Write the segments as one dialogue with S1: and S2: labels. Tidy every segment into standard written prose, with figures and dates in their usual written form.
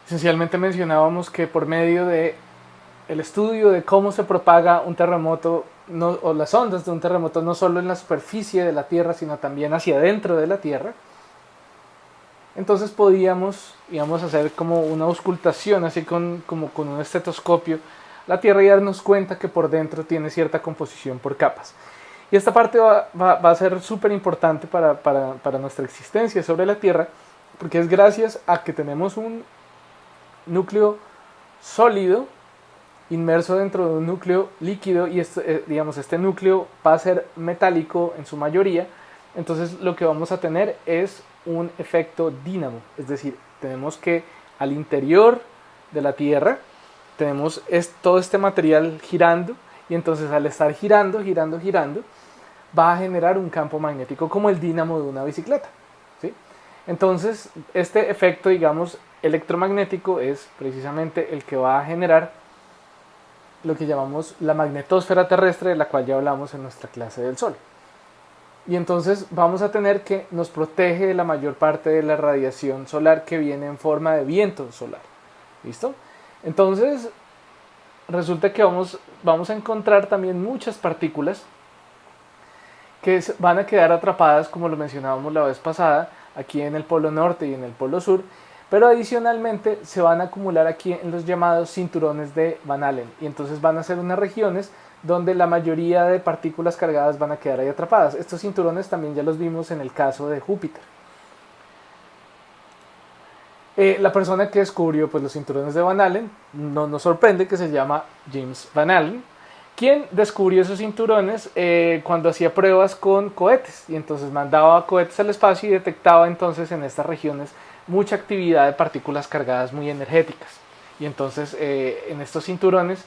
S1: Esencialmente mencionábamos que por medio de el estudio de cómo se propaga un terremoto no, o las ondas de un terremoto no solo en la superficie de la Tierra, sino también hacia adentro de la Tierra, entonces podíamos, íbamos a hacer como una auscultación, así como con un estetoscopio, la Tierra y darnos cuenta que por dentro tiene cierta composición por capas. Y esta parte va a ser súper importante para nuestra existencia sobre la Tierra, porque es gracias a que tenemos un núcleo sólido inmerso dentro de un núcleo líquido y digamos, este núcleo va a ser metálico en su mayoría, entonces lo que vamos a tener es un efecto dínamo, es decir, tenemos que al interior de la Tierra tenemos todo este material girando y entonces al estar girando, va a generar un campo magnético como el dínamo de una bicicleta. ¿Sí? Entonces, este efecto, digamos, electromagnético es precisamente el que va a generar lo que llamamos la magnetosfera terrestre, de la cual ya hablamos en nuestra clase del Sol. Y entonces vamos a tener que nos protege de la mayor parte de la radiación solar que viene en forma de viento solar. ¿Listo? Entonces, resulta que vamos a encontrar también muchas partículas que van a quedar atrapadas, como lo mencionábamos la vez pasada, aquí en el polo norte y en el polo sur, pero adicionalmente se van a acumular aquí en los llamados cinturones de Van Allen, y entonces van a ser unas regiones donde la mayoría de partículas cargadas van a quedar ahí atrapadas. Estos cinturones también ya los vimos en el caso de Júpiter. La persona que descubrió pues, los cinturones de Van Allen, no nos sorprende que se llama James Van Allen, quien descubrió esos cinturones cuando hacía pruebas con cohetes, y entonces mandaba cohetes al espacio y detectaba entonces en estas regiones mucha actividad de partículas cargadas muy energéticas. Y entonces en estos cinturones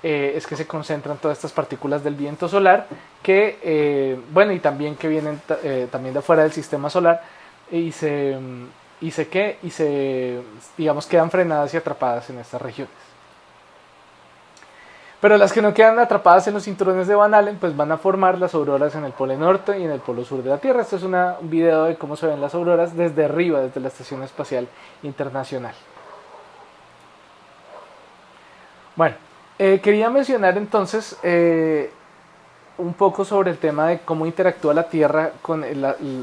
S1: es que se concentran todas estas partículas del viento solar, que, bueno, y también que vienen también de afuera del sistema solar, y se, digamos, quedan frenadas y atrapadas en estas regiones. Pero las que no quedan atrapadas en los cinturones de Van Allen, pues van a formar las auroras en el polo norte y en el polo sur de la Tierra. Este es un video de cómo se ven las auroras desde arriba, desde la Estación Espacial Internacional. Bueno, quería mencionar entonces un poco sobre el tema de cómo interactúa la Tierra con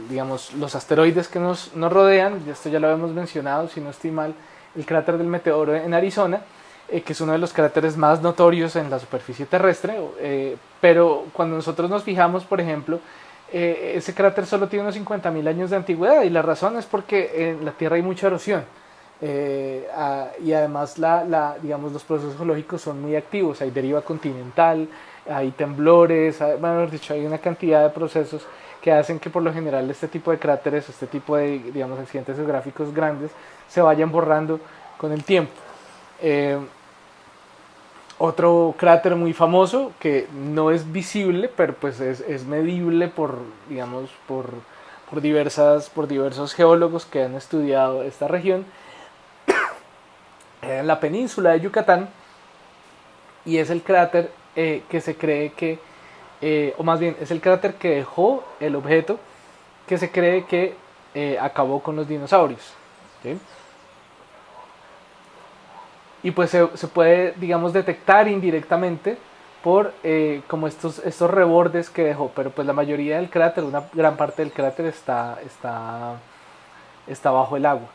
S1: digamos, los asteroides que nos rodean. Esto ya lo habíamos mencionado, si no estoy mal, el cráter del meteoro en Arizona, que es uno de los cráteres más notorios en la superficie terrestre, pero cuando nosotros nos fijamos, por ejemplo, ese cráter solo tiene unos 50.000 años de antigüedad, y la razón es porque en la Tierra hay mucha erosión. Y además digamos, los procesos geológicos son muy activos, hay deriva continental, hay temblores, bueno, dicho, hay una cantidad de procesos que hacen que por lo general este tipo de cráteres, este tipo de, digamos, accidentes geográficos grandes se vayan borrando con el tiempo. Otro cráter muy famoso que no es visible, pero pues es medible por, digamos, por diversos geólogos que han estudiado esta región, en la península de Yucatán, y es el cráter que se cree que, o más bien, es el cráter que dejó el objeto que se cree que acabó con los dinosaurios. ¿Sí? Y pues se puede, digamos, detectar indirectamente por como estos rebordes que dejó, pero pues la mayoría del cráter, una gran parte del cráter está bajo el agua.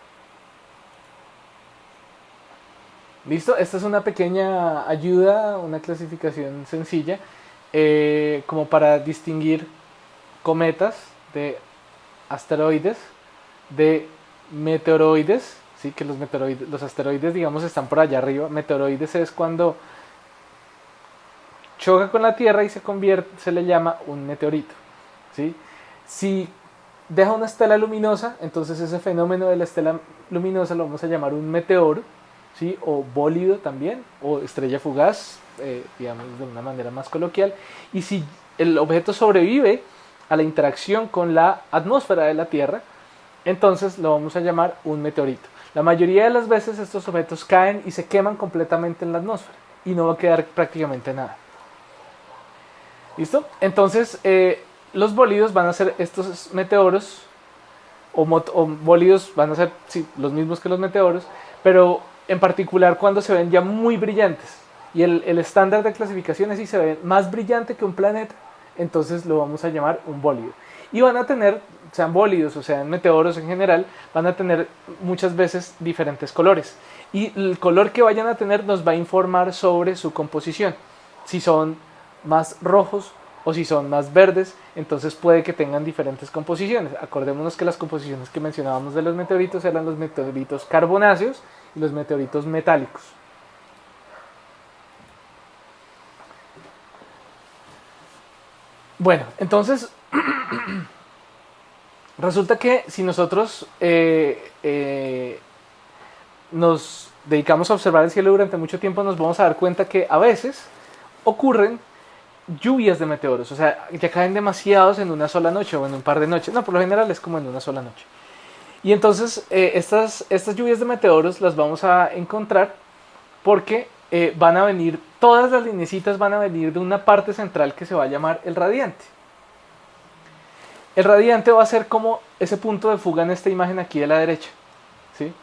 S1: Listo, esta es una pequeña ayuda, una clasificación sencilla, como para distinguir cometas de asteroides, de meteoroides, ¿sí? Que los asteroides, digamos, están por allá arriba. Meteoroides es cuando choca con la Tierra y se le llama un meteorito, ¿sí? Si deja una estela luminosa, entonces ese fenómeno de la estela luminosa lo vamos a llamar un meteoro, ¿sí? O bólido también, o estrella fugaz, digamos de una manera más coloquial. Y si el objeto sobrevive a la interacción con la atmósfera de la Tierra, entonces lo vamos a llamar un meteorito. La mayoría de las veces estos objetos caen y se queman completamente en la atmósfera y no va a quedar prácticamente nada. ¿Listo? Entonces los bólidos van a ser estos meteoros, o bólidos van a ser sí, los mismos que los meteoros, pero en particular cuando se ven ya muy brillantes. Y el estándar de clasificación es si se ve más brillante que un planeta, entonces lo vamos a llamar un bólido. Y van a tener, sean bólidos o sean meteoros en general, van a tener muchas veces diferentes colores. Y el color que vayan a tener nos va a informar sobre su composición. Si son más rojos o si son más verdes, entonces puede que tengan diferentes composiciones. Acordémonos que las composiciones que mencionábamos de los meteoritos eran los meteoritos carbonáceos y los meteoritos metálicos. Bueno, entonces resulta que si nosotros nos dedicamos a observar el cielo durante mucho tiempo, nos vamos a dar cuenta que a veces ocurren lluvias de meteoros, o sea, ya caen demasiados en una sola noche o en un par de noches. No, por lo general es como en una sola noche. Y entonces estas lluvias de meteoros las vamos a encontrar porque van a venir, todas las lineecitas van a venir de una parte central que se va a llamar el radiante. El radiante va a ser como ese punto de fuga en esta imagen aquí de la derecha, ¿sí?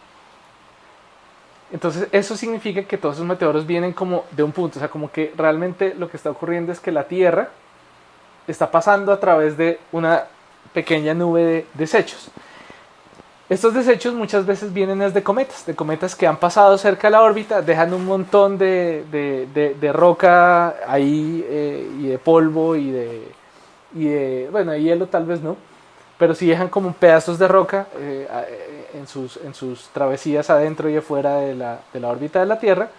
S1: Entonces eso significa que todos esos meteoros vienen como de un punto, o sea, como que realmente lo que está ocurriendo es que la Tierra está pasando a través de una pequeña nube de desechos. Estos desechos muchas veces vienen de cometas que han pasado cerca de la órbita, dejan un montón de roca ahí y de polvo y bueno, de hielo tal vez no, pero sí dejan como pedazos de roca en sus travesías adentro y afuera de la órbita de la Tierra.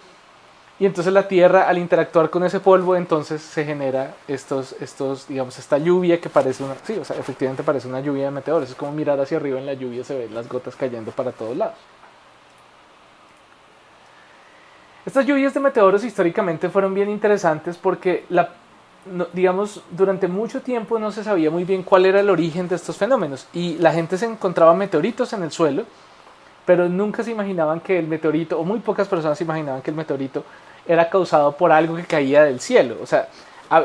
S1: Y entonces la Tierra, al interactuar con ese polvo, entonces se genera digamos, esta lluvia que parece una, sí, o sea, efectivamente parece una lluvia de meteoros. Es como mirar hacia arriba en la lluvia, se ven las gotas cayendo para todos lados. Estas lluvias de meteoros históricamente fueron bien interesantes porque digamos, durante mucho tiempo no se sabía muy bien cuál era el origen de estos fenómenos y la gente se encontraba meteoritos en el suelo, pero nunca se imaginaban que el meteorito, o muy pocas personas se imaginaban que el meteorito era causado por algo que caía del cielo. O sea,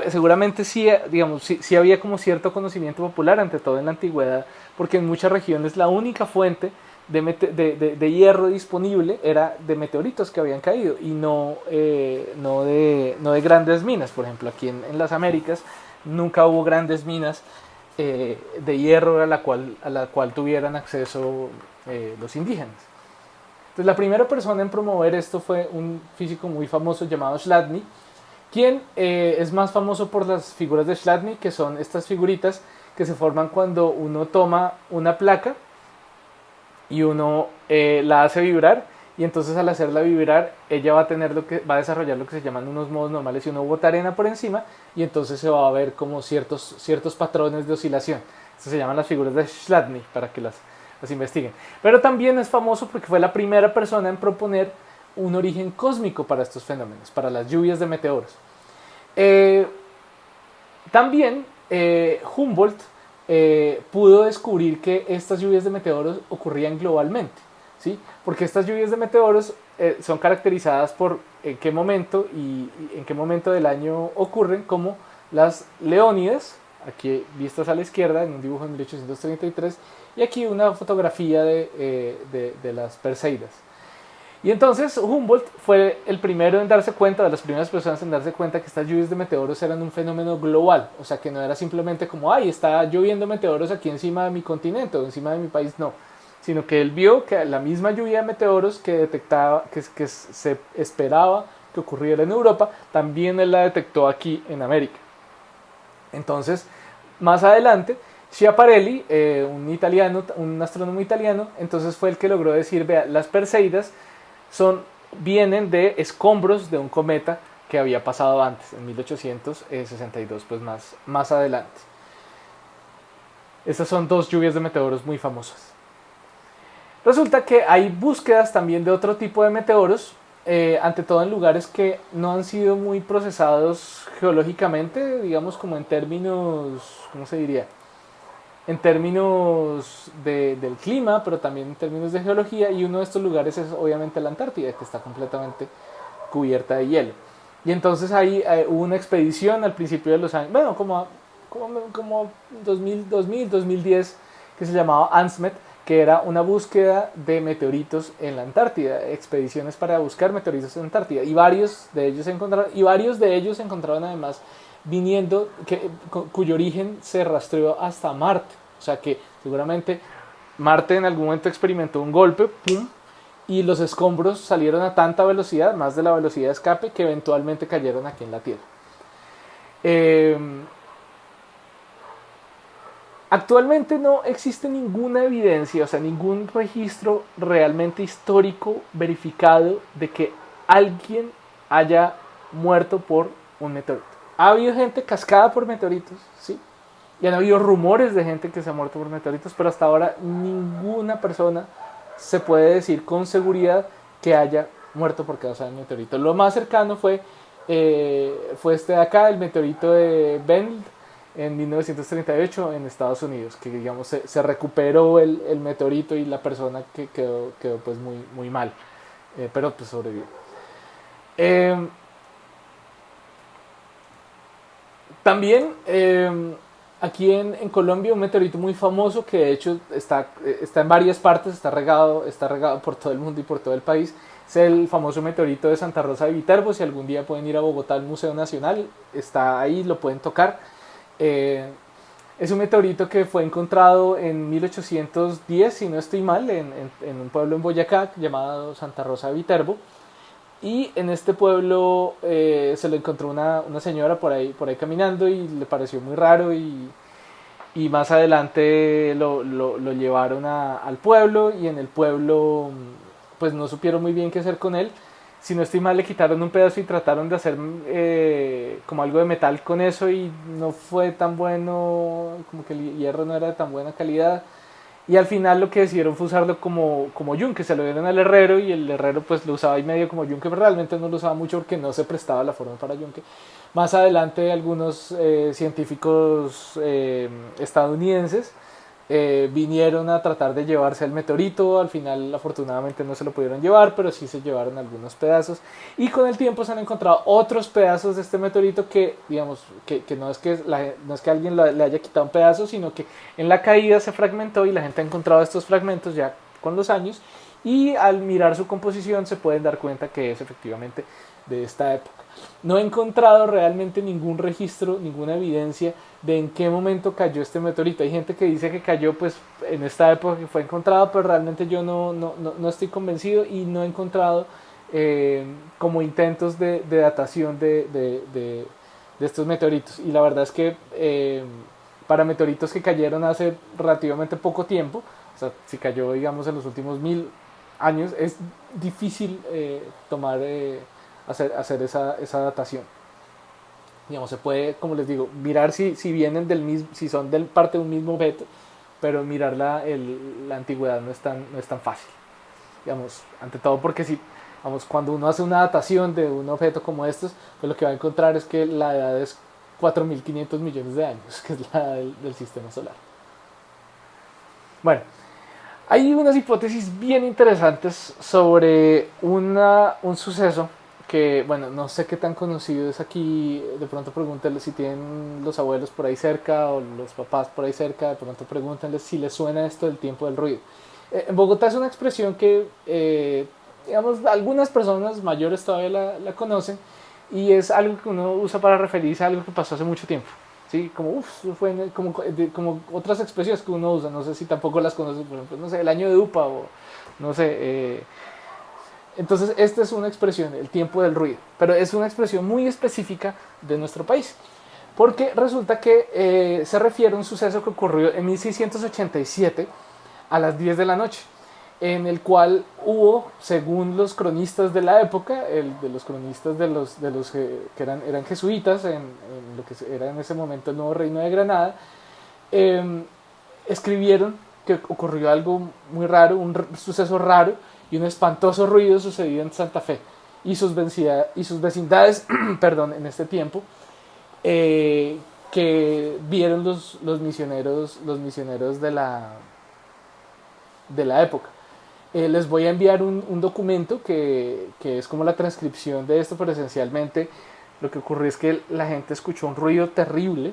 S1: seguramente sí, digamos, sí había como cierto conocimiento popular, ante todo en la antigüedad, porque en muchas regiones la única fuente de hierro disponible era de meteoritos que habían caído y no de grandes minas. Por ejemplo, aquí en las Américas nunca hubo grandes minas de hierro a la cual tuvieran acceso los indígenas. Entonces la primera persona en promover esto fue un físico muy famoso llamado Chladni, quien es más famoso por las figuras de Chladni, que son estas figuritas que se forman cuando uno toma una placa y uno la hace vibrar, y entonces al hacerla vibrar ella va a desarrollar lo que se llaman unos modos normales y uno bota arena por encima y entonces se va a ver como ciertos patrones de oscilación. Esto se llaman las figuras de Chladni, para que las investiguen. Pero también es famoso porque fue la primera persona en proponer un origen cósmico para estos fenómenos, para las lluvias de meteoros. También Humboldt pudo descubrir que estas lluvias de meteoros ocurrían globalmente, ¿sí? Porque estas lluvias de meteoros son caracterizadas por en qué momento y en qué momento del año ocurren, como las Leónidas, aquí vistas a la izquierda en un dibujo de 1833, y aquí una fotografía de las Perseidas. Y entonces Humboldt fue el primero en darse cuenta, de las primeras personas en darse cuenta que estas lluvias de meteoros eran un fenómeno global, o sea que no era simplemente como, ay, está lloviendo meteoros aquí encima de mi continente o encima de mi país, no, sino que él vio que la misma lluvia de meteoros que detectaba, que se esperaba que ocurriera en Europa, también él la detectó aquí en América. Entonces, más adelante, Schiaparelli, un astrónomo italiano, entonces fue el que logró decir, vea, las Perseidas vienen de escombros de un cometa que había pasado antes, en 1862, pues más adelante. Estas son dos lluvias de meteoros muy famosas. Resulta que hay búsquedas también de otro tipo de meteoros, ante todo en lugares que no han sido muy procesados geológicamente, digamos como en términos, ¿cómo se diría? En términos del clima, pero también en términos de geología, y uno de estos lugares es obviamente la Antártida, que está completamente cubierta de hielo. Y entonces ahí hubo una expedición al principio de los años, bueno, como 2010, que se llamaba ANSMET, que era una búsqueda de meteoritos en la Antártida, expediciones para buscar meteoritos en la Antártida, y varios de ellos se encontraron además viniendo, cuyo origen se rastreó hasta Marte, o sea que seguramente Marte en algún momento experimentó un golpe, ¡pum!, y los escombros salieron a tanta velocidad, más de la velocidad de escape, que eventualmente cayeron aquí en la Tierra. Actualmente no existe ninguna evidencia, o sea, ningún registro realmente histórico verificado de que alguien haya muerto por un meteorito. Ha habido gente cascada por meteoritos, sí, y han habido rumores de gente que se ha muerto por meteoritos, pero hasta ahora ninguna persona se puede decir con seguridad que haya muerto por causa del meteorito. Lo más cercano fue este de acá, el meteorito de Bend, en 1938 en Estados Unidos, que digamos se recuperó el meteorito y la persona que quedó pues muy mal, pero pues sobrevivió. También aquí en Colombia un meteorito muy famoso que de hecho está en varias partes, está regado por todo el mundo y por todo el país, es el famoso meteorito de Santa Rosa de Viterbo. Si algún día pueden ir a Bogotá al Museo Nacional, está ahí, lo pueden tocar. Es un meteorito que fue encontrado en 1810, si no estoy mal, en un pueblo en Boyacá llamado Santa Rosa de Viterbo. Y en este pueblo se lo encontró una señora por ahí caminando y le pareció muy raro, y más adelante lo llevaron al pueblo, y en el pueblo pues no supieron muy bien qué hacer con él. Si no estoy mal, le quitaron un pedazo y trataron de hacer como algo de metal con eso, y no fue tan bueno, como que el hierro no era de tan buena calidad, y al final lo que decidieron fue usarlo como yunque. Se lo dieron al herrero y el herrero pues lo usaba y medio como yunque, pero realmente no lo usaba mucho porque no se prestaba la forma para yunque. Más adelante algunos científicos estadounidenses vinieron a tratar de llevarse el meteorito. Al final afortunadamente no se lo pudieron llevar, pero sí se llevaron algunos pedazos, y con el tiempo se han encontrado otros pedazos de este meteorito que digamos que no es que alguien le haya quitado un pedazo, sino que en la caída se fragmentó, y la gente ha encontrado estos fragmentos ya con los años, y al mirar su composición se pueden dar cuenta que es efectivamente de esta época. No he encontrado realmente ningún registro, ninguna evidencia de en qué momento cayó este meteorito. Hay gente que dice que cayó pues en esta época que fue encontrado, pero realmente yo no estoy convencido, y no he encontrado como intentos de datación de estos meteoritos. Y la verdad es que para meteoritos que cayeron hace relativamente poco tiempo, o sea, si cayó digamos en los últimos 1000 años, es difícil hacer esa datación. Digamos, se puede, como les digo, mirar si vienen si son parte de un mismo objeto, pero mirar la antigüedad no es tan fácil. Digamos, ante todo porque cuando uno hace una datación de un objeto como estos, pues lo que va a encontrar es que la edad es 4.500 millones de años, que es la edad del sistema solar. Bueno, hay unas hipótesis bien interesantes sobre un suceso que, bueno, no sé qué tan conocido es aquí. De pronto pregúntenle si tienen los abuelos por ahí cerca o los papás por ahí cerca. De pronto pregúntenles si les suena esto del tiempo del ruido. En Bogotá es una expresión que, digamos, algunas personas mayores todavía la conocen, y es algo que uno usa para referirse a algo que pasó hace mucho tiempo. Sí, como como otras expresiones que uno usa, no sé si tampoco las conoces, por ejemplo, no sé, el año de UPA, o no sé. Entonces esta es una expresión, el tiempo del ruido, pero es una expresión muy específica de nuestro país, porque resulta que se refiere a un suceso que ocurrió en 1687 a las 10 de la noche, en el cual hubo, según los cronistas de la época, de los cronistas de los que eran jesuitas en lo que era en ese momento el nuevo reino de Granada, escribieron que ocurrió algo muy raro, un suceso raro y un espantoso ruido sucedido en Santa Fe y sus vecindades perdón, en este tiempo, que vieron los misioneros de la época. Les voy a enviar un documento que es como la transcripción de esto, pero esencialmente lo que ocurrió es que la gente escuchó un ruido terrible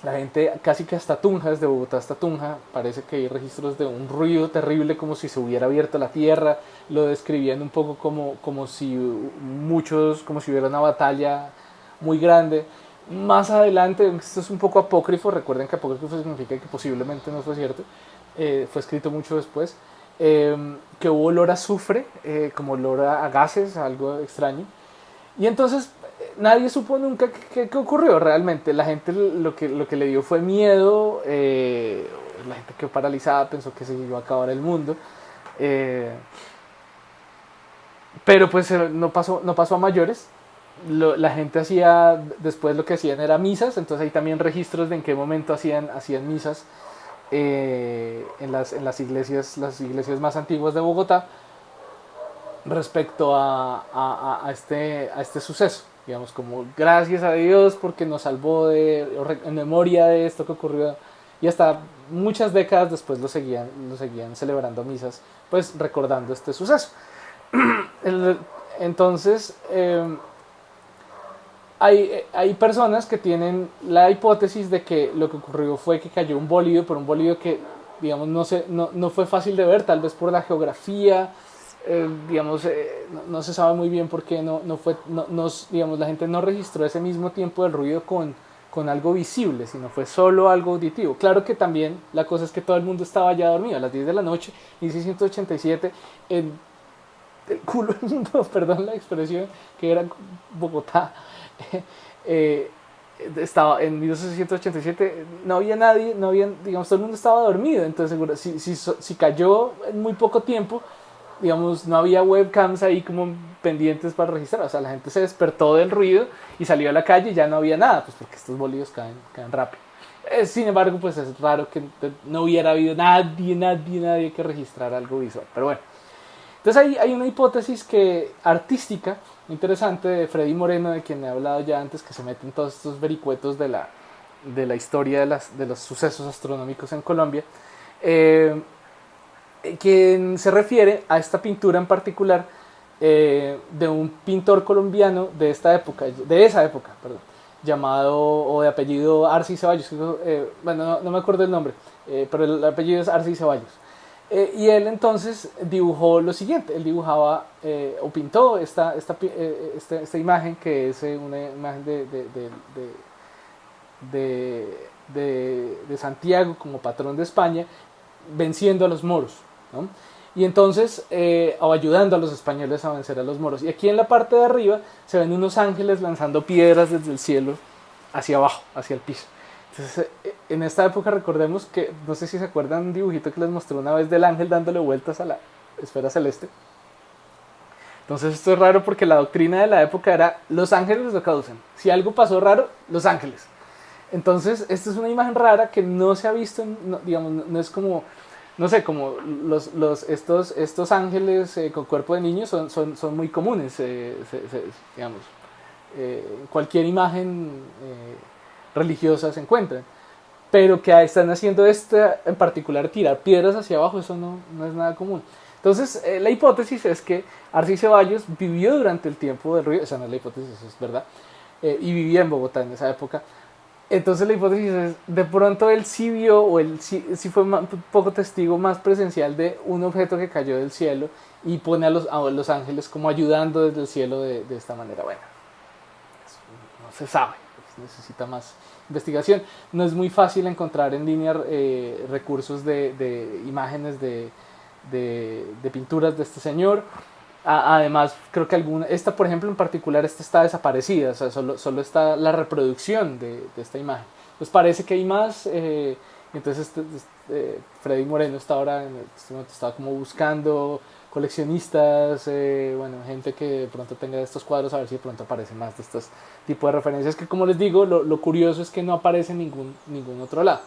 S1: La gente casi que hasta Tunja, desde Bogotá hasta Tunja, parece que hay registros de un ruido terrible como si se hubiera abierto la tierra. Lo describían un poco como si como si hubiera una batalla muy grande. Más adelante, esto es un poco apócrifo, recuerden que apócrifo significa que posiblemente no fue cierto, fue escrito mucho después, que hubo olor a azufre, como olor a gases, algo extraño. Y entonces nadie supo nunca qué ocurrió realmente. La gente lo que le dio fue miedo, la gente quedó paralizada, pensó que se iba a acabar el mundo. Eh, pero pues no pasó a mayores. La gente hacía, después lo que hacían era misas, entonces hay también registros de en qué momento hacían misas en las iglesias más antiguas de Bogotá respecto a este suceso. Digamos, como gracias a Dios porque nos salvó en memoria de esto que ocurrió. Y hasta muchas décadas después lo seguían celebrando misas, pues recordando este suceso. Entonces, hay personas que tienen la hipótesis de que lo que ocurrió fue que cayó un bólido, por un bólido que, digamos, no fue fácil de ver, tal vez por la geografía, digamos, no se sabe muy bien por qué digamos, la gente no registró ese mismo tiempo del ruido con algo visible, sino fue solo algo auditivo. Claro que también la cosa es que todo el mundo estaba ya dormido a las 10 de la noche, 1687, el culo del mundo, perdón la expresión, que era Bogotá, eh, estaba en 1887, no había nadie, digamos, todo el mundo estaba dormido, entonces seguro, si cayó en muy poco tiempo, digamos, no había webcams ahí como pendientes para registrar, o sea, la gente se despertó del ruido y salió a la calle y ya no había nada, pues porque estos bolidos caen rápido. Sin embargo, pues es raro que no hubiera habido nadie que registrar algo visual, pero bueno. Entonces hay una hipótesis artística interesante de Freddy Moreno, de quien he hablado ya antes, que se mete en todos estos vericuetos de la historia de los sucesos astronómicos en Colombia, quien se refiere a esta pintura en particular de un pintor colombiano de esa época, perdón, llamado o de apellido Arce Ceballos, bueno, no me acuerdo el nombre, pero el apellido es Arce Ceballos. Y él entonces dibujó lo siguiente, él dibujaba o pintó esta imagen, que es una imagen de Santiago como patrón de España, venciendo a los moros, ¿no? Y entonces, o ayudando a los españoles a vencer a los moros. Y aquí en la parte de arriba se ven unos ángeles lanzando piedras desde el cielo hacia abajo, hacia el piso. Entonces, en esta época recordemos que, no sé si se acuerdan un dibujito que les mostré una vez del ángel dándole vueltas a la esfera celeste. Entonces esto es raro porque la doctrina de la época era los ángeles lo causan. Si algo pasó raro, los ángeles. Entonces esta es una imagen rara que no se ha visto, digamos, no es como, no sé, como estos ángeles con cuerpo de niño son muy comunes, digamos. Cualquier imagen religiosa se encuentran, pero que están haciendo en particular tirar piedras hacia abajo, eso no es nada común. Entonces la hipótesis es que Arce Ceballos vivió durante el tiempo del ruido, esa no es la hipótesis, eso es verdad, y vivía en Bogotá en esa época. Entonces la hipótesis es, de pronto él sí vio, o él sí fue un poco testigo más presencial de un objeto que cayó del cielo y pone a los ángeles como ayudando desde el cielo de esta manera. Bueno, no se sabe, necesita más investigación. No es muy fácil encontrar en línea recursos de imágenes de pinturas de este señor. Además, creo que esta por ejemplo en particular, esta está desaparecida, o sea, solo está la reproducción de esta imagen. Pues parece que hay más, entonces Freddy Moreno está ahora, estaba como buscando coleccionistas, bueno, gente que de pronto tenga estos cuadros, a ver si de pronto aparecen más de estos tipos de referencias, que como les digo, lo curioso es que no aparece en ningún otro lado.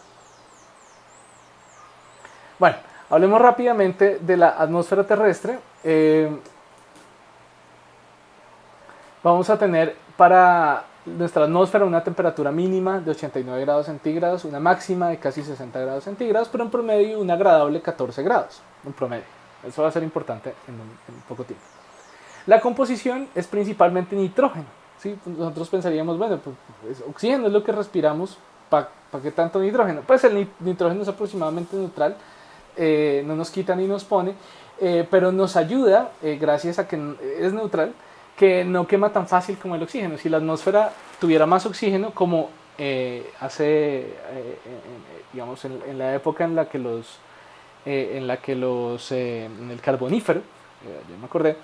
S1: Bueno, hablemos rápidamente de la atmósfera terrestre. Vamos a tener para nuestra atmósfera una temperatura mínima de 89 grados centígrados, una máxima de casi 60 grados centígrados, pero en promedio un agradable 14 grados, en promedio. Eso va a ser importante en poco tiempo. La composición es principalmente nitrógeno, ¿sí? Nosotros pensaríamos, bueno, pues oxígeno es lo que respiramos ¿para qué tanto nitrógeno? Pues el nitrógeno es aproximadamente neutral, no nos quita ni nos pone, pero nos ayuda, gracias a que es neutral, que no quema tan fácil como el oxígeno. Si la atmósfera tuviera más oxígeno, como digamos, en la época en la que en el carbonífero, ya me acordé,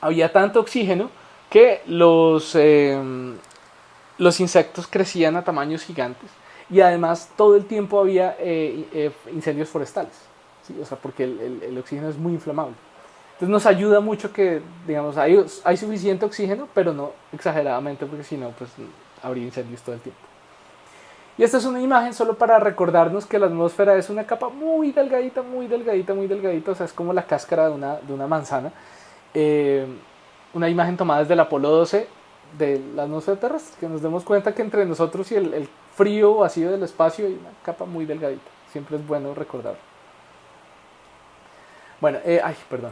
S1: había tanto oxígeno que los insectos crecían a tamaños gigantes y además todo el tiempo había incendios forestales, ¿sí? O sea, porque el oxígeno es muy inflamable. Entonces nos ayuda mucho que, digamos, hay suficiente oxígeno, pero no exageradamente, porque si no, pues habría incendios todo el tiempo. Y esta es una imagen solo para recordarnos que la atmósfera es una capa muy delgadita, muy delgadita, muy delgadita, o sea, es como la cáscara de una manzana. Eh, una imagen tomada desde el Apolo 12 de la atmósfera terrestre, que nos demos cuenta que entre nosotros y el frío vacío del espacio hay una capa muy delgadita. Siempre es bueno recordarlo. Bueno, perdón.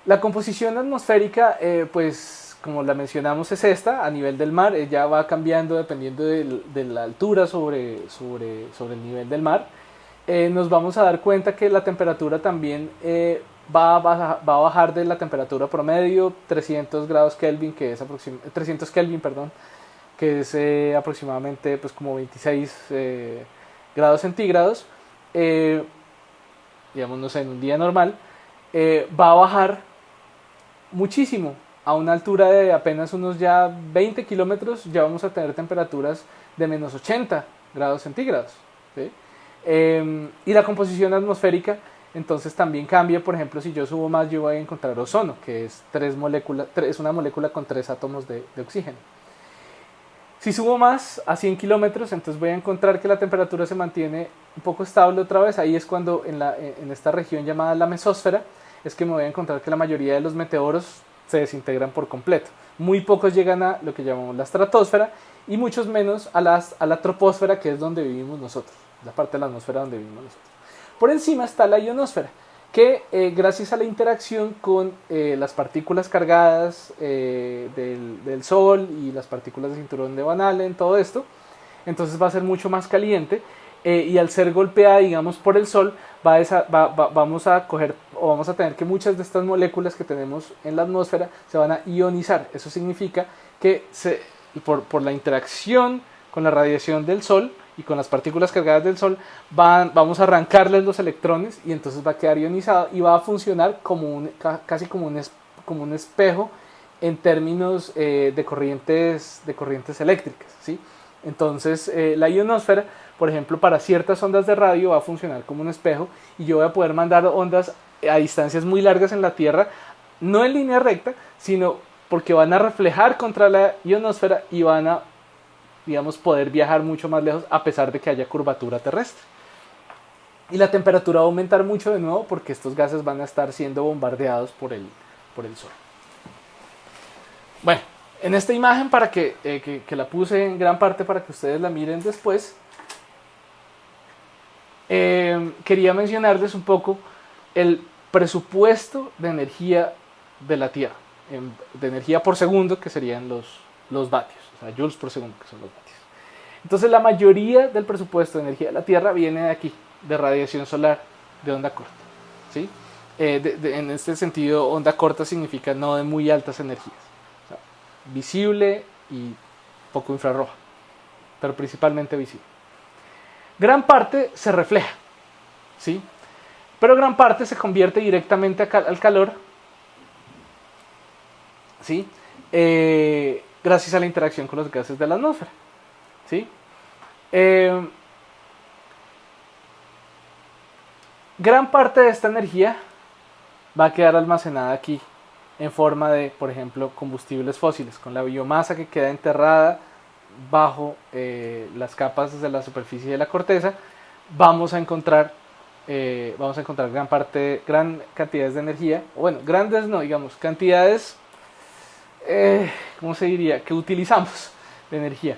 S1: La composición atmosférica, pues como la mencionamos, es esta, a nivel del mar. Ella va cambiando dependiendo de la altura sobre el nivel del mar. Nos vamos a dar cuenta que la temperatura también va a bajar de la temperatura promedio, 300 grados Kelvin, que es 300 Kelvin, perdón, que es aproximadamente pues como 26 grados centígrados. Digamos, no sé, en un día normal, va a bajar muchísimo. A una altura de apenas unos ya 20 kilómetros ya vamos a tener temperaturas de menos 80 grados centígrados, ¿sí? Y la composición atmosférica entonces también cambia. Por ejemplo, si yo subo más, yo voy a encontrar ozono, que es es una molécula con 3 átomos de oxígeno. Si subo más, a 100 kilómetros, entonces voy a encontrar que la temperatura se mantiene un poco estable otra vez. Ahí es cuando en esta región llamada la mesósfera es que me voy a encontrar que la mayoría de los meteoros se desintegran por completo. Muy pocos llegan a lo que llamamos la estratosfera y muchos menos a la troposfera, que es donde vivimos nosotros, la parte de la atmósfera donde vivimos nosotros. Por encima está la ionosfera, que gracias a la interacción con las partículas cargadas del Sol y las partículas del cinturón de Van Allen, todo esto, entonces va a ser mucho más caliente. Y al ser golpeada, digamos, por el Sol, vamos a tener que muchas de estas moléculas que tenemos en la atmósfera se van a ionizar. Eso significa que por la interacción con la radiación del Sol y con las partículas cargadas del Sol, vamos a arrancarles los electrones y entonces va a quedar ionizado y va a funcionar casi como un espejo en términos de corrientes eléctricas, ¿sí? Entonces la ionosfera, por ejemplo, para ciertas ondas de radio va a funcionar como un espejo y yo voy a poder mandar ondas a distancias muy largas en la Tierra, no en línea recta, sino porque van a reflejar contra la ionosfera y van a, digamos, poder viajar mucho más lejos a pesar de que haya curvatura terrestre. Y la temperatura va a aumentar mucho de nuevo porque estos gases van a estar siendo bombardeados por el Sol. Bueno, en esta imagen, para que la puse en gran parte para que ustedes la miren después, quería mencionarles un poco el presupuesto de energía de la Tierra, de energía por segundo, que serían los vatios, o sea, joules por segundo, que son los vatios. Entonces la mayoría del presupuesto de energía de la Tierra viene de aquí, de radiación solar de onda corta, ¿sí? En este sentido, onda corta significa no de muy altas energías, o sea, visible y poco infrarroja, pero principalmente visible. Gran parte se refleja, ¿sí? Pero gran parte se convierte directamente al calor, ¿sí? Gracias a la interacción con los gases de la atmósfera, ¿sí? Gran parte de esta energía va a quedar almacenada aquí en forma de, por ejemplo, combustibles fósiles, con la biomasa que queda enterrada bajo las capas de la superficie de la corteza. Vamos a encontrar gran cantidades de energía, bueno, grandes no, digamos, cantidades, ¿cómo se diría?, que utilizamos de energía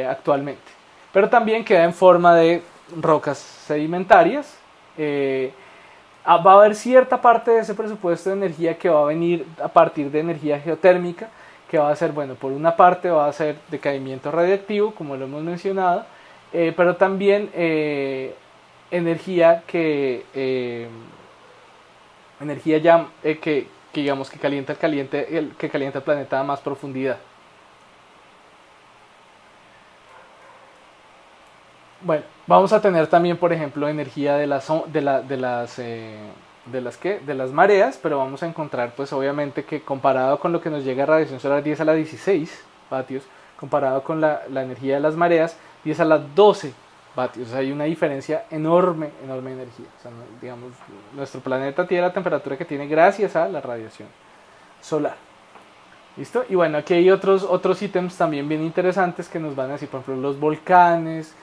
S1: actualmente. Pero también queda en forma de rocas sedimentarias. Va a haber cierta parte de ese presupuesto de energía que va a venir a partir de energía geotérmica, que va a ser, bueno, por una parte va a ser decaimiento radiactivo, como lo hemos mencionado, pero también energía energía ya que digamos que que calienta el planeta a más profundidad. Bueno, vamos a tener también, por ejemplo, energía de las mareas, pero vamos a encontrar, pues obviamente que comparado con lo que nos llega a radiación solar 10 a la 16 vatios, comparado con la energía de las mareas 10 a la 12 vatios, o sea, hay una diferencia enorme, enorme de energía. O sea, digamos, nuestro planeta tiene la temperatura que tiene gracias a la radiación solar. ¿Listo? Y bueno, aquí hay otros ítems también bien interesantes que nos van a decir, por ejemplo, los volcanes,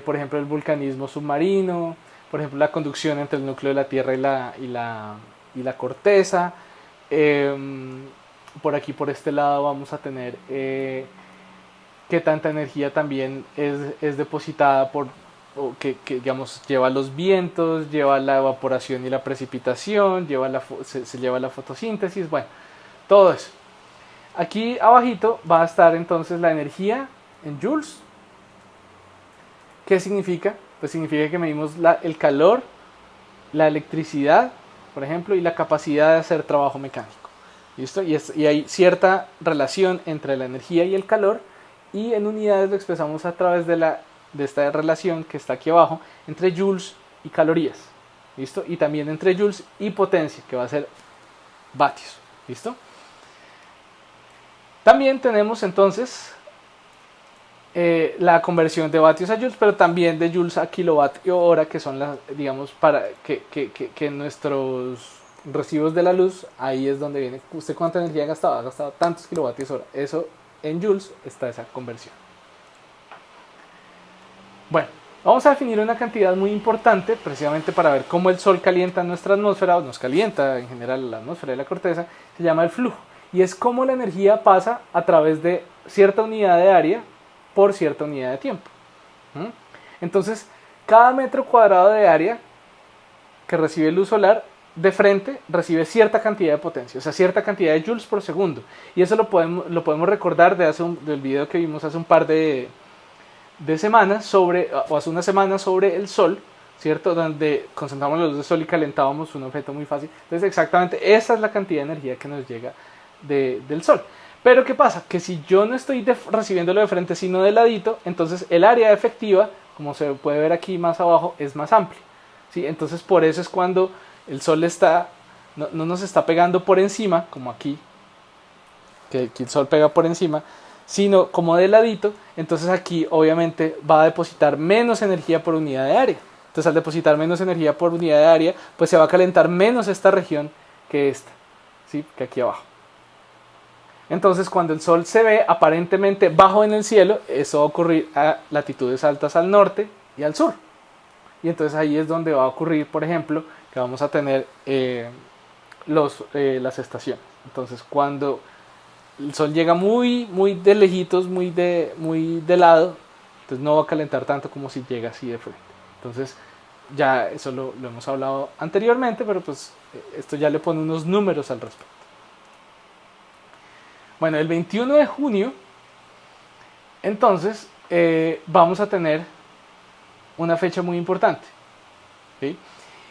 S1: por ejemplo, el vulcanismo submarino, por ejemplo, la conducción entre el núcleo de la Tierra y la corteza. Por aquí, por este lado, vamos a tener qué tanta energía también es depositada que digamos, lleva los vientos, lleva la evaporación y la precipitación, se lleva la fotosíntesis, bueno, todo eso. Aquí abajito va a estar entonces la energía en joules. ¿Qué significa? Pues significa que medimos el calor, la electricidad, por ejemplo, y la capacidad de hacer trabajo mecánico. ¿Listo? Y hay cierta relación entre la energía y el calor, y en unidades lo expresamos a través de esta relación que está aquí abajo, entre joules y calorías. ¿Listo? Y también entre joules y potencia, que va a ser vatios. ¿Listo? También tenemos entonces la conversión de vatios a joules, pero también de joules a kilovatio hora, que son las, digamos, para que nuestros recibos de la luz, ahí es donde viene, ¿usted cuánta energía ha gastado? Ha gastado tantos kilovatios hora. Eso en joules está esa conversión. Bueno, vamos a definir una cantidad muy importante, precisamente para ver cómo el Sol calienta nuestra atmósfera, o nos calienta en general la atmósfera y la corteza, se llama el flujo. Y es cómo la energía pasa a través de cierta unidad de área por cierta unidad de tiempo. Entonces, cada metro cuadrado de área que recibe luz solar de frente recibe cierta cantidad de potencia, o sea, cierta cantidad de joules por segundo. Y eso lo podemos recordar del video que vimos hace un par de semanas o hace una semana sobre el Sol, ¿cierto? Donde concentramos la luz del Sol y calentábamos un objeto muy fácil. Entonces, exactamente esa es la cantidad de energía que nos llega del Sol. Pero ¿qué pasa? Que si yo no estoy recibiéndolo de frente sino de ladito, entonces el área efectiva, como se puede ver aquí más abajo, es más amplia, ¿sí? Entonces por eso es cuando el Sol no nos está pegando por encima, como aquí, que aquí el Sol pega por encima, sino como de ladito. Entonces aquí obviamente va a depositar menos energía por unidad de área. Entonces al depositar menos energía por unidad de área, pues se va a calentar menos esta región que esta, ¿sí? Que aquí abajo. Entonces cuando el Sol se ve aparentemente bajo en el cielo, eso va a ocurrir a latitudes altas al norte y al sur. Y entonces ahí es donde va a ocurrir, por ejemplo, que vamos a tener las estaciones. Entonces cuando el Sol llega muy de lejitos, muy de lado, entonces no va a calentar tanto como si llega así de frente. Entonces ya eso lo hemos hablado anteriormente, pero pues esto ya le pone unos números al respecto. Bueno, el 21 de junio, entonces, vamos a tener una fecha muy importante, ¿sí?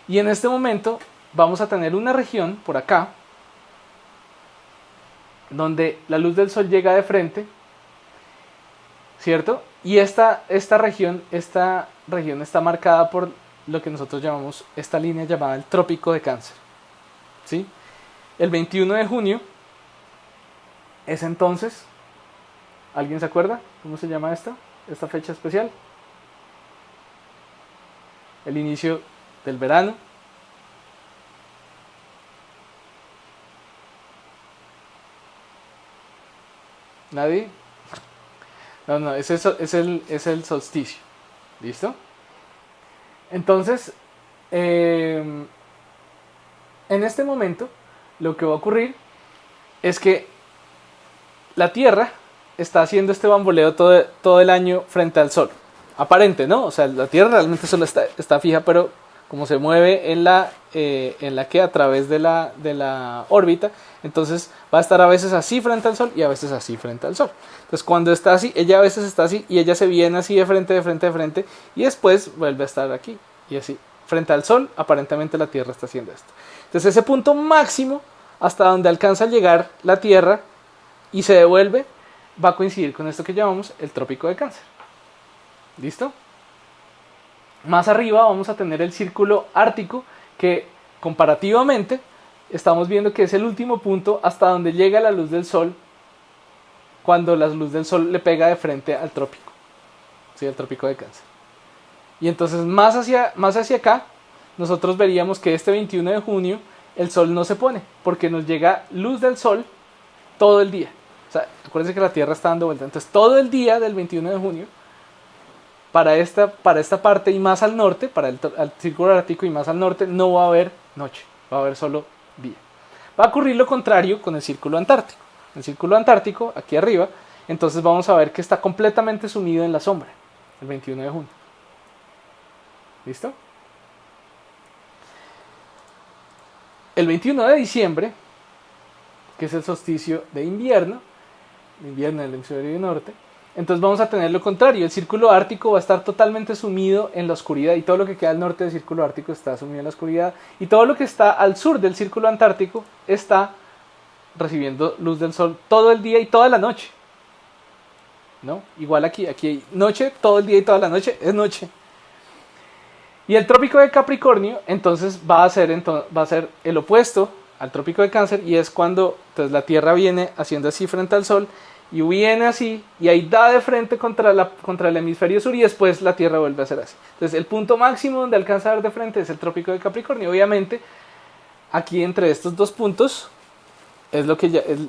S1: Y en este momento vamos a tener una región por acá, donde la luz del Sol llega de frente, ¿cierto? Y esta región está marcada por lo que nosotros llamamos, esta línea llamada el Trópico de Cáncer, ¿sí? El 21 de junio es entonces, ¿alguien se acuerda cómo se llama esta fecha especial? El inicio del verano. ¿Nadie? No, es el solsticio. ¿Listo? Entonces, en este momento, lo que va a ocurrir es que la Tierra está haciendo este bamboleo todo el año frente al Sol. Aparente, ¿no? O sea, la Tierra realmente solo está fija, pero como se mueve en la que a través de la órbita, entonces va a estar a veces así frente al Sol y a veces así frente al Sol. Entonces cuando está así, ella a veces está así y ella se viene así de frente, de frente, de frente y después vuelve a estar aquí y así. Frente al Sol, aparentemente la Tierra está haciendo esto. Entonces ese punto máximo hasta donde alcanza a llegar la Tierra y se devuelve va a coincidir con esto que llamamos el trópico de Cáncer. ¿Listo? Más arriba vamos a tener el círculo ártico que comparativamente estamos viendo que es el último punto hasta donde llega la luz del Sol cuando la luz del Sol le pega de frente al trópico, ¿sí? Al trópico de Cáncer. Y entonces más hacia acá nosotros veríamos que este 21 de junio el Sol no se pone porque nos llega luz del Sol todo el día. O sea, acuérdense que la Tierra está dando vuelta. Entonces todo el día del 21 de junio para esta parte y más al norte, para el círculo ártico y más al norte, no va a haber noche, va a haber solo día. Va a ocurrir lo contrario con el círculo antártico. El círculo antártico, aquí arriba, entonces vamos a ver que está completamente sumido en la sombra, el 21 de junio. ¿Listo? El 21 de diciembre, que es el solsticio de invierno en el hemisferio norte, entonces vamos a tener lo contrario, el círculo ártico va a estar totalmente sumido en la oscuridad y todo lo que queda al norte del círculo ártico está sumido en la oscuridad y todo lo que está al sur del círculo antártico está recibiendo luz del Sol todo el día y toda la noche, ¿no? Igual aquí hay noche, todo el día y toda la noche es noche. Y el trópico de Capricornio entonces va a ser el opuesto al trópico de Cáncer y es cuando entonces, la Tierra viene haciendo así frente al Sol y viene así y ahí da de frente contra el hemisferio sur y después la Tierra vuelve a hacer así. Entonces el punto máximo donde alcanza a dar de frente es el trópico de Capricornio. Obviamente aquí entre estos dos puntos es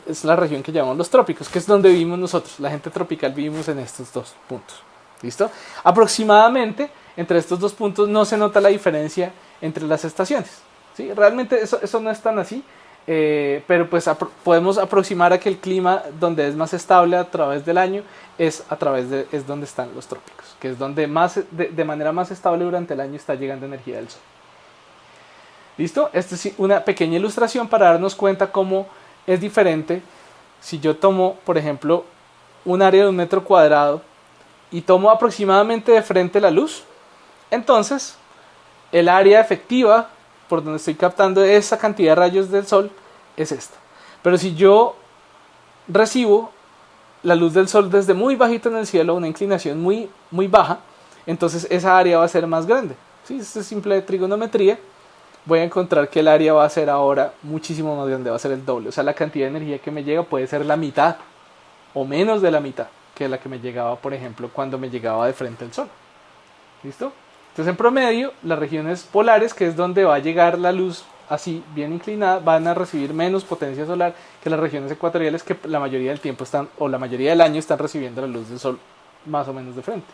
S1: es la región que llamamos los trópicos, que es donde vivimos nosotros. La gente tropical vivimos en estos dos puntos. ¿Listo? Aproximadamente entre estos dos puntos no se nota la diferencia entre las estaciones. ¿Sí? Realmente eso no es tan así. Pero pues podemos aproximar a que el clima donde es más estable a través del año es donde están los trópicos, que es donde de manera más estable durante el año está llegando energía del Sol. ¿Listo? Esta es una pequeña ilustración para darnos cuenta cómo es diferente si yo tomo, por ejemplo, un área de 1 metro cuadrado y tomo aproximadamente de frente la luz, entonces el área efectiva por donde estoy captando esa cantidad de rayos del Sol es esta. Pero si yo recibo la luz del Sol desde muy bajito en el cielo, una inclinación muy, muy baja, entonces esa área va a ser más grande. ¿Sí? Esto es simple trigonometría. Voy a encontrar que el área va a ser ahora muchísimo más grande, va a ser el doble. O sea, la cantidad de energía que me llega puede ser la mitad o menos de la mitad que la que me llegaba, por ejemplo, cuando me llegaba de frente al Sol. ¿Listo? Entonces en promedio las regiones polares, que es donde va a llegar la luz así bien inclinada, van a recibir menos potencia solar que las regiones ecuatoriales que la mayoría del tiempo la mayoría del año están recibiendo la luz del Sol más o menos de frente.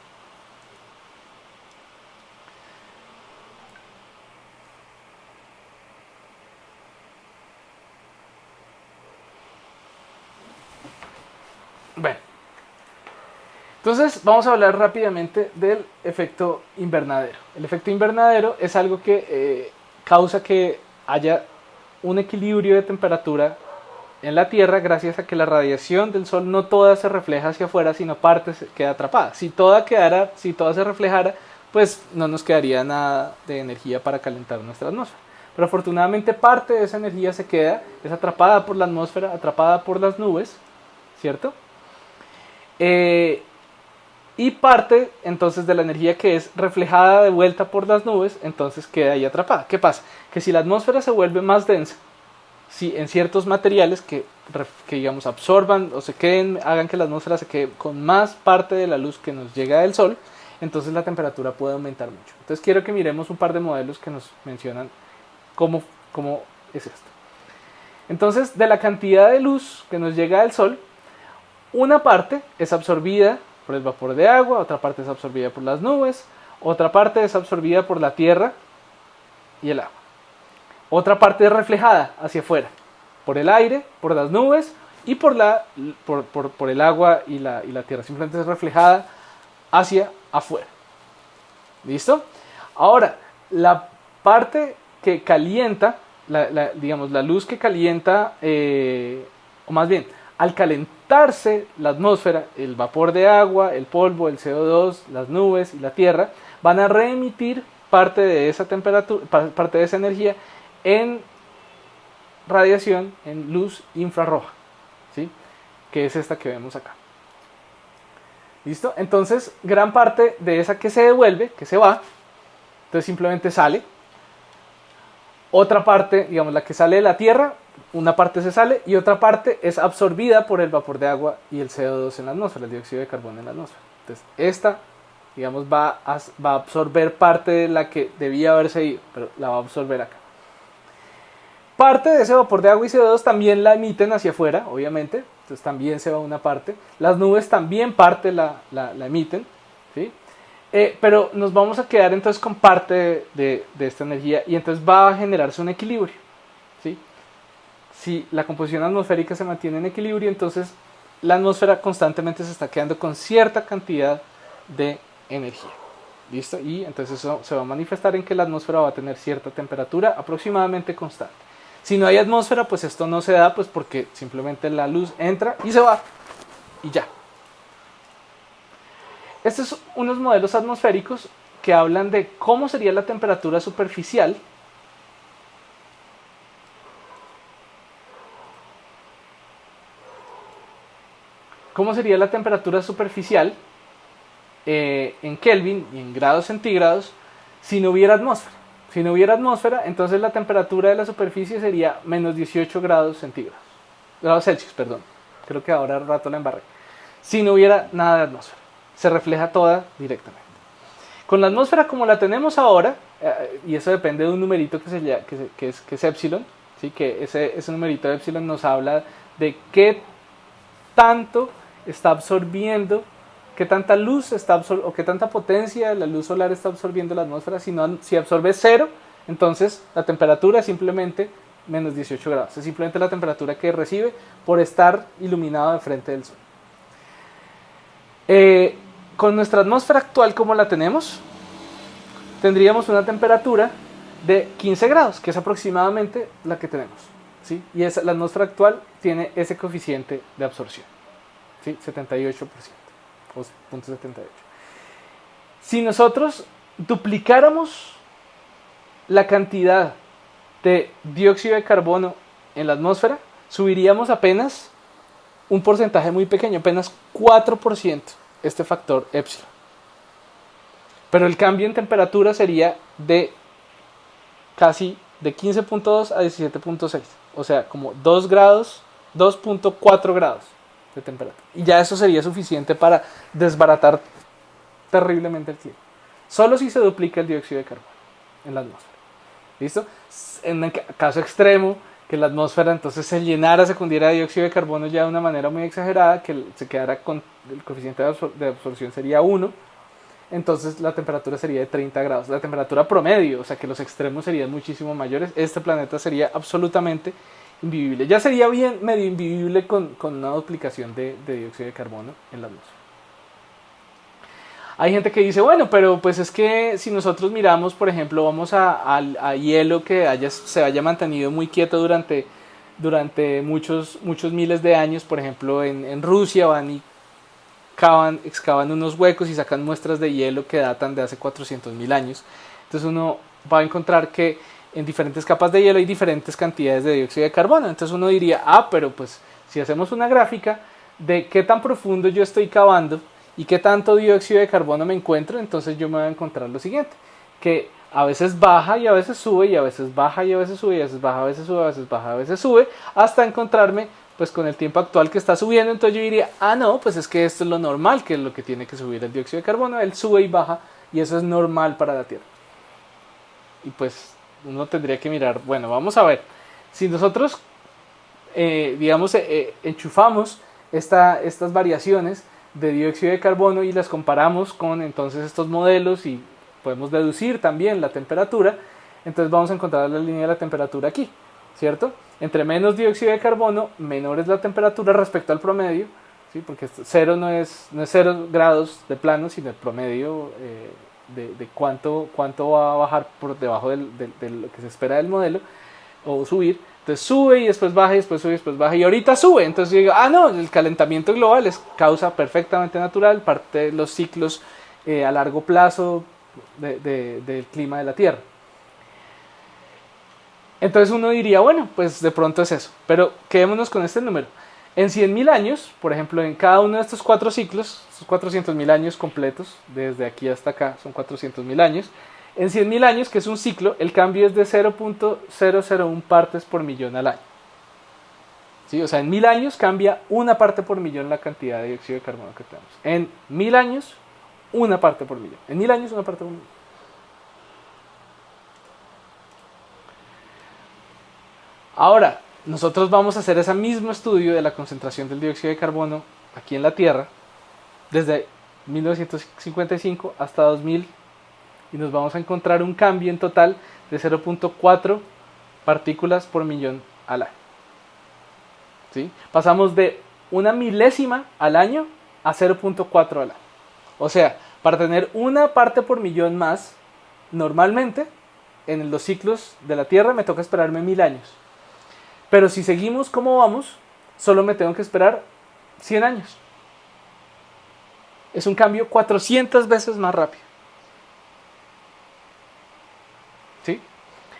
S1: Bueno, entonces vamos a hablar rápidamente del efecto invernadero. El efecto invernadero es algo que causa que haya un equilibrio de temperatura en la Tierra gracias a que la radiación del Sol no toda se refleja hacia afuera, sino parte se queda atrapada. Si toda se reflejara, pues no nos quedaría nada de energía para calentar nuestra atmósfera. Pero afortunadamente parte de esa energía es atrapada por la atmósfera, atrapada por las nubes, ¿cierto? Y parte entonces de la energía que es reflejada de vuelta por las nubes, entonces queda ahí atrapada. ¿Qué pasa? Que si la atmósfera se vuelve más densa, si en ciertos materiales que digamos absorban o hagan que la atmósfera se quede con más parte de la luz que nos llega del Sol, entonces la temperatura puede aumentar mucho. Entonces quiero que miremos un par de modelos que nos mencionan cómo es esto. Entonces, de la cantidad de luz que nos llega del Sol, una parte es absorbida por el vapor de agua, otra parte es absorbida por las nubes, otra parte es absorbida por la tierra y el agua. Otra parte es reflejada hacia afuera, por el aire, por las nubes y por el agua y la tierra. Simplemente es reflejada hacia afuera. ¿Listo? Ahora, parte que calienta, digamos, la luz que calienta, o más bien, al calentarse la atmósfera, el vapor de agua, el polvo, el CO2, las nubes y la Tierra van a reemitir parte de esa temperatura, parte de esa energía en radiación, en luz infrarroja, ¿sí? Que es esta que vemos acá. ¿Listo? Entonces, gran parte de esa que se devuelve, que se va, entonces simplemente sale. Otra parte, digamos, la que sale de la Tierra, una parte se sale y otra parte es absorbida por el vapor de agua y el CO2 en la atmósfera, el dióxido de carbono en la atmósfera. Entonces, esta, digamos, va a absorber parte de la que debía haberse ido, pero la va a absorber acá. Parte de ese vapor de agua y CO2 también la emiten hacia afuera, obviamente, entonces también se va una parte. Las nubes también parte la emiten, ¿sí? Pero nos vamos a quedar entonces con parte de esta energía y entonces va a generarse un equilibrio, ¿sí? Si la composición atmosférica se mantiene en equilibrio, entonces la atmósfera constantemente se está quedando con cierta cantidad de energía. ¿Listo? Y entonces eso se va a manifestar en que la atmósfera va a tener cierta temperatura aproximadamente constante. Si no hay atmósfera, pues esto no se da, pues porque simplemente la luz entra y se va y ya. Estos son unos modelos atmosféricos que hablan de cómo sería la temperatura superficial en Kelvin y en grados centígrados si no hubiera atmósfera. Si no hubiera atmósfera, entonces la temperatura de la superficie sería menos 18 grados centígrados. Grados Celsius, perdón. Creo que ahora al rato la embarré. Si no hubiera nada de atmósfera. Se refleja toda directamente. Con la atmósfera como la tenemos ahora, y eso depende de un numerito que es epsilon, ¿sí? Que ese numerito de epsilon nos habla de qué tanto está absorbiendo, qué tanta luz o qué tanta potencia de la luz solar está absorbiendo la atmósfera. Si absorbe 0, entonces la temperatura es simplemente menos 18 grados. Es simplemente la temperatura que recibe por estar iluminado de frente del sol. Con nuestra atmósfera actual como la tenemos, tendríamos una temperatura de 15 grados, que es aproximadamente la que tenemos, ¿sí? Y la atmósfera actual tiene ese coeficiente de absorción, ¿sí? 78%, o 0.78. Si nosotros duplicáramos la cantidad de dióxido de carbono en la atmósfera, subiríamos apenas un porcentaje muy pequeño, apenas 4%, este factor epsilon. Pero el cambio en temperatura sería de casi de 15.2 a 17.6, o sea, como 2 grados, 2.4 grados de temperatura. Y ya eso sería suficiente para desbaratar terriblemente el clima. Solo si se duplica el dióxido de carbono en la atmósfera. ¿Listo? En el caso extremo, que la atmósfera entonces se llenara, se cundiera de dióxido de carbono ya de una manera muy exagerada, que se quedara con el coeficiente de absorción sería 1, entonces la temperatura sería de 30 grados. La temperatura promedio, o sea que los extremos serían muchísimo mayores, este planeta sería absolutamente invivible. Ya sería bien medio invivible con una duplicación de dióxido de carbono en la atmósfera. Hay gente que dice, bueno, pero pues es que si nosotros miramos, por ejemplo, vamos a hielo que se haya mantenido muy quieto durante muchos miles de años, por ejemplo, en Rusia van y excavan unos huecos y sacan muestras de hielo que datan de hace 400.000 años. Entonces uno va a encontrar que en diferentes capas de hielo hay diferentes cantidades de dióxido de carbono. Entonces uno diría, pero pues si hacemos una gráfica de qué tan profundo yo estoy cavando y qué tanto dióxido de carbono me encuentro, entonces yo me voy a encontrar lo siguiente, que a veces baja y a veces sube, y a veces baja y a veces sube, y a veces baja, a veces sube, a veces baja, a veces sube, hasta encontrarme pues con el tiempo actual que está subiendo. Entonces yo diría, no, pues es que esto es lo normal, que es lo que tiene que subir el dióxido de carbono, él sube y baja, y eso es normal para la Tierra. Y pues uno tendría que mirar, bueno, vamos a ver, si nosotros enchufamos estas variaciones de dióxido de carbono y las comparamos con entonces estos modelos y podemos deducir también la temperatura, entonces vamos a encontrar la línea de la temperatura aquí, ¿cierto? Entre menos dióxido de carbono, menor es la temperatura respecto al promedio, ¿sí? Porque 0 no es 0 grados de plano, sino el promedio de cuánto va a bajar por debajo de lo que se espera del modelo, o subir. Entonces sube y después baja y después sube y después baja y ahorita sube. Entonces yo digo, no, el calentamiento global es causa perfectamente natural, parte de los ciclos a largo plazo del clima de la Tierra. Entonces uno diría, bueno, pues de pronto es eso. Pero quedémonos con este número. En 100.000 años, por ejemplo, en cada uno de estos 4 ciclos, estos 400.000 años completos, desde aquí hasta acá son 400.000 años, en 100.000 años, que es un ciclo, el cambio es de 0.001 partes por millón al año. ¿Sí? O sea, en 1000 años cambia una parte por millón la cantidad de dióxido de carbono que tenemos. En 1000 años, una parte por millón. En 1000 años, una parte por millón. Ahora, nosotros vamos a hacer ese mismo estudio de la concentración del dióxido de carbono aquí en la Tierra, desde 1955 hasta 2000, y nos vamos a encontrar un cambio en total de 0.4 partículas por millón al año. ¿Sí? Pasamos de una milésima al año a 0.4 al año. O sea, para tener una parte por millón más, normalmente en los ciclos de la Tierra me toca esperarme 1000 años. Pero si seguimos como vamos, solo me tengo que esperar 100 años. Es un cambio 400 veces más rápido. ¿Sí?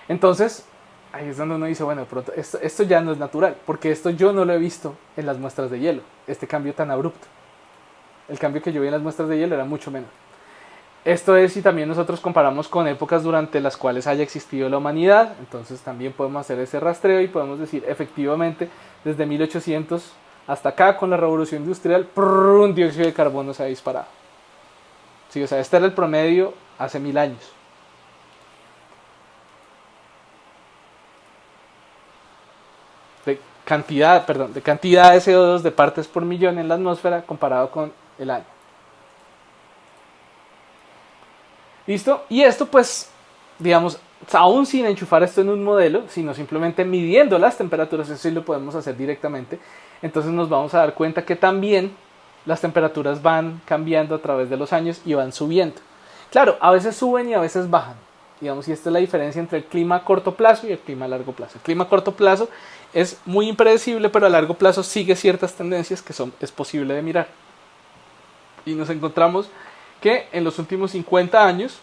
S1: Entonces, ahí es donde uno dice, bueno, pronto, esto ya no es natural, porque esto yo no lo he visto en las muestras de hielo, este cambio tan abrupto. El cambio que yo vi en las muestras de hielo era mucho menor. Esto es si también nosotros comparamos con épocas durante las cuales haya existido la humanidad, entonces también podemos hacer ese rastreo y podemos decir, efectivamente, desde 1800 hasta acá, con la revolución industrial, un dióxido de carbono se ha disparado. Sí, o sea, este era el promedio hace 1000 años. De cantidad de CO2 de partes por millón en la atmósfera comparado con el año. ¿Listo? Y esto pues, digamos, aún sin enchufar esto en un modelo, sino simplemente midiendo las temperaturas, eso sí lo podemos hacer directamente, entonces nos vamos a dar cuenta que también las temperaturas van cambiando a través de los años y van subiendo. Claro, a veces suben y a veces bajan, digamos, y esta es la diferencia entre el clima a corto plazo y el clima a largo plazo. El clima a corto plazo es muy impredecible, pero a largo plazo sigue ciertas tendencias que es posible de mirar. Y nos encontramos que en los últimos 50 años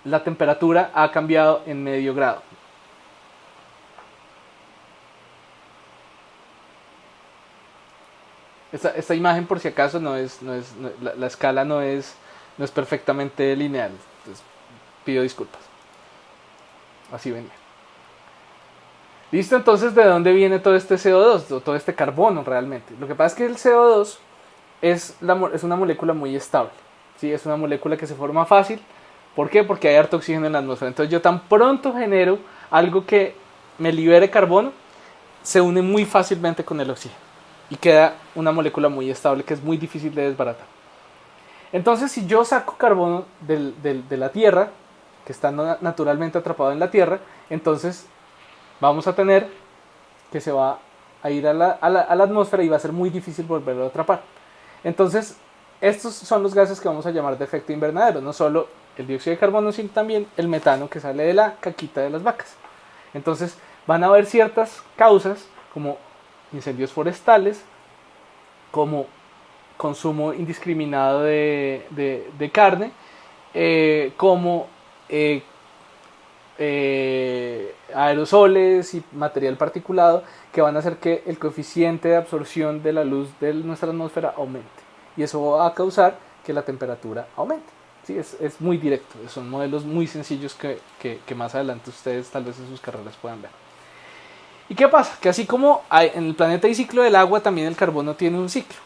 S1: la temperatura ha cambiado en medio grado. Esta imagen, por si acaso, la escala no es perfectamente lineal. Entonces, pido disculpas. Así venía. Listo, entonces, ¿de dónde viene todo este CO2? O todo este carbono realmente. Lo que pasa es que el CO2 es una molécula muy estable. ¿Sí? Es una molécula que se forma fácil. ¿Por qué? Porque hay harto oxígeno en la atmósfera. Entonces yo tan pronto genero algo que me libere carbono, se une muy fácilmente con el oxígeno. Y queda una molécula muy estable que es muy difícil de desbaratar. Entonces si yo saco carbono de la Tierra, que está naturalmente atrapado en la Tierra, entonces vamos a tener que se va a ir a la atmósfera y va a ser muy difícil volverlo a atrapar. Entonces estos son los gases que vamos a llamar de efecto invernadero, no solo el dióxido de carbono, sino también el metano que sale de la caquita de las vacas. Entonces van a haber ciertas causas como incendios forestales, como consumo indiscriminado de carne, como aerosoles y material particulado que van a hacer que el coeficiente de absorción de la luz de nuestra atmósfera aumente. Y eso va a causar que la temperatura aumente. Sí, es muy directo, son modelos muy sencillos que más adelante ustedes tal vez en sus carreras puedan ver. ¿Y qué pasa? Que así como en el planeta hay ciclo del agua, también el carbono tiene un ciclo.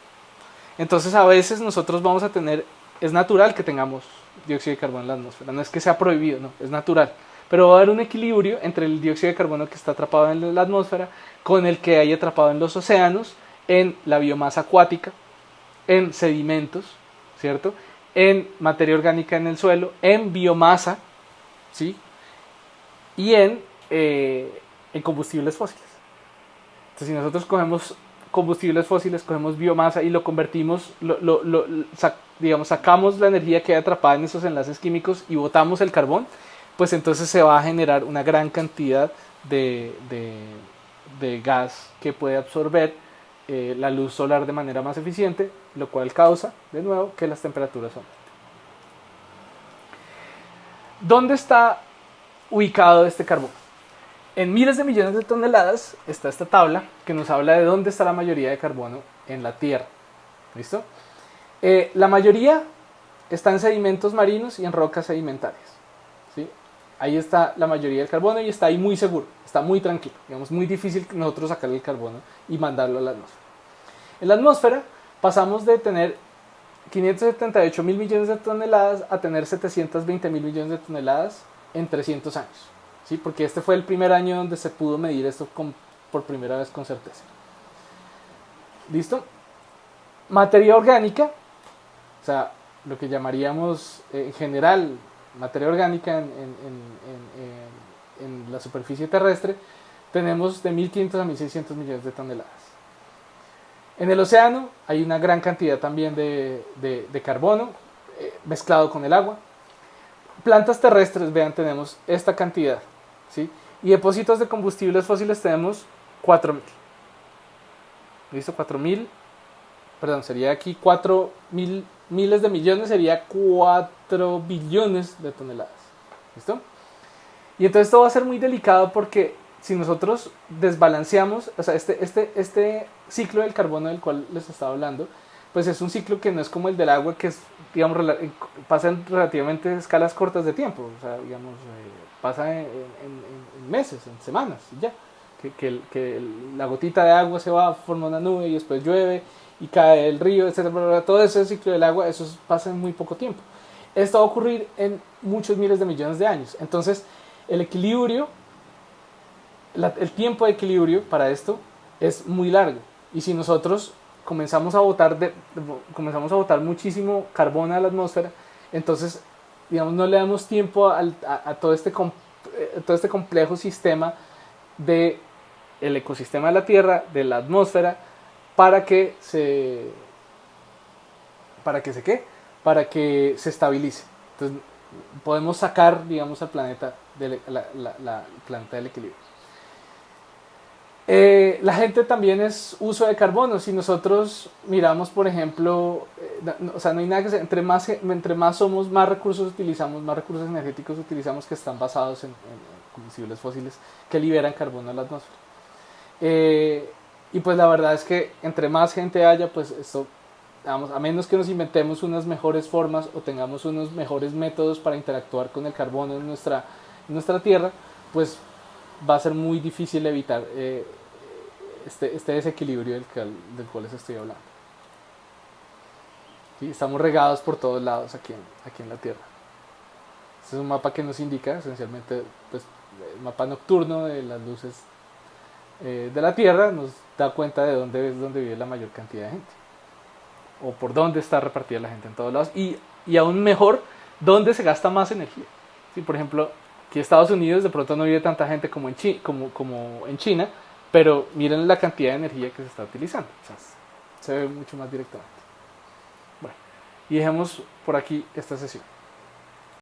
S1: Entonces a veces nosotros vamos a tener, es natural que tengamos dióxido de carbono en la atmósfera, no es que sea prohibido, no, es natural. Pero va a haber un equilibrio entre el dióxido de carbono que está atrapado en la atmósfera con el que hay atrapado en los océanos, en la biomasa acuática, en sedimentos, ¿cierto? En materia orgánica en el suelo, en biomasa, ¿sí? Y en combustibles fósiles. Entonces, si nosotros combustibles fósiles, cogemos biomasa y lo convertimos, digamos, sacamos la energía que hay atrapada en esos enlaces químicos y botamos el carbón, pues entonces se va a generar una gran cantidad de gas que puede absorber la luz solar de manera más eficiente, lo cual causa, de nuevo, que las temperaturas aumenten. ¿Dónde está ubicado este carbón? En miles de millones de toneladas está esta tabla que nos habla de dónde está la mayoría de carbono en la Tierra. ¿Listo? La mayoría está en sedimentos marinos y en rocas sedimentarias. ¿Sí? Ahí está la mayoría del carbono y está ahí muy seguro, está muy tranquilo. Digamos, muy difícil nosotros sacarle el carbono y mandarlo a la atmósfera. En la atmósfera pasamos de tener 578 mil millones de toneladas a tener 720 mil millones de toneladas en 300 años. ¿Sí? Porque este fue el primer año donde se pudo medir esto por primera vez con certeza. ¿Listo? Materia orgánica, o sea, lo que llamaríamos en general materia orgánica en la superficie terrestre, tenemos de 1.500 a 1.600 millones de toneladas. En el océano hay una gran cantidad también de carbono mezclado con el agua. Plantas terrestres, vean, tenemos esta cantidad, ¿sí? Y depósitos de combustibles fósiles tenemos 4.000. ¿Listo? 4.000, perdón, sería aquí 4.000 miles de millones, sería 4 billones de toneladas. ¿Listo? Y entonces esto va a ser muy delicado porque si nosotros desbalanceamos, o sea, este ciclo del carbono del cual les estaba hablando, pues es un ciclo que no es como el del agua, que es, digamos, pasa en relativamente escalas cortas de tiempo, o sea, digamos, pasa en meses, en semanas, y ya. Que la gotita de agua se va, forma una nube y después llueve y cae el río, etcétera. Todo ese ciclo del agua, eso pasa en muy poco tiempo. Esto va a ocurrir en muchos miles de millones de años. Entonces, el equilibrio, el tiempo de equilibrio para esto es muy largo. Y si nosotros comenzamos a botar muchísimo carbono a la atmósfera, entonces, digamos, no le damos tiempo a todo este complejo sistema del ecosistema de la Tierra, de la atmósfera, para que se estabilice. Entonces podemos sacar, digamos, al planeta del planeta del equilibrio. La gente también es uso de carbono. Si nosotros miramos, por ejemplo, o sea, no hay nada que entre más somos, más recursos utilizamos, más recursos energéticos utilizamos que están basados en combustibles fósiles que liberan carbono a la atmósfera. Y pues la verdad es que entre más gente haya, pues esto, digamos, a menos que nos inventemos unas mejores formas o tengamos unos mejores métodos para interactuar con el carbono en nuestra tierra, pues va a ser muy difícil evitar este desequilibrio del cual les estoy hablando. ¿Sí? Estamos regados por todos lados aquí en la Tierra. Este es un mapa que nos indica esencialmente, pues, el mapa nocturno de las luces de la Tierra, nos da cuenta de dónde vive la mayor cantidad de gente, o por dónde está repartida la gente en todos lados, y aún mejor, dónde se gasta más energía. ¿Sí? Por ejemplo, aquí en Estados Unidos de pronto no vive tanta gente como en China, pero miren la cantidad de energía que se está utilizando. O sea, se ve mucho más directamente. Bueno, y dejemos por aquí esta sesión.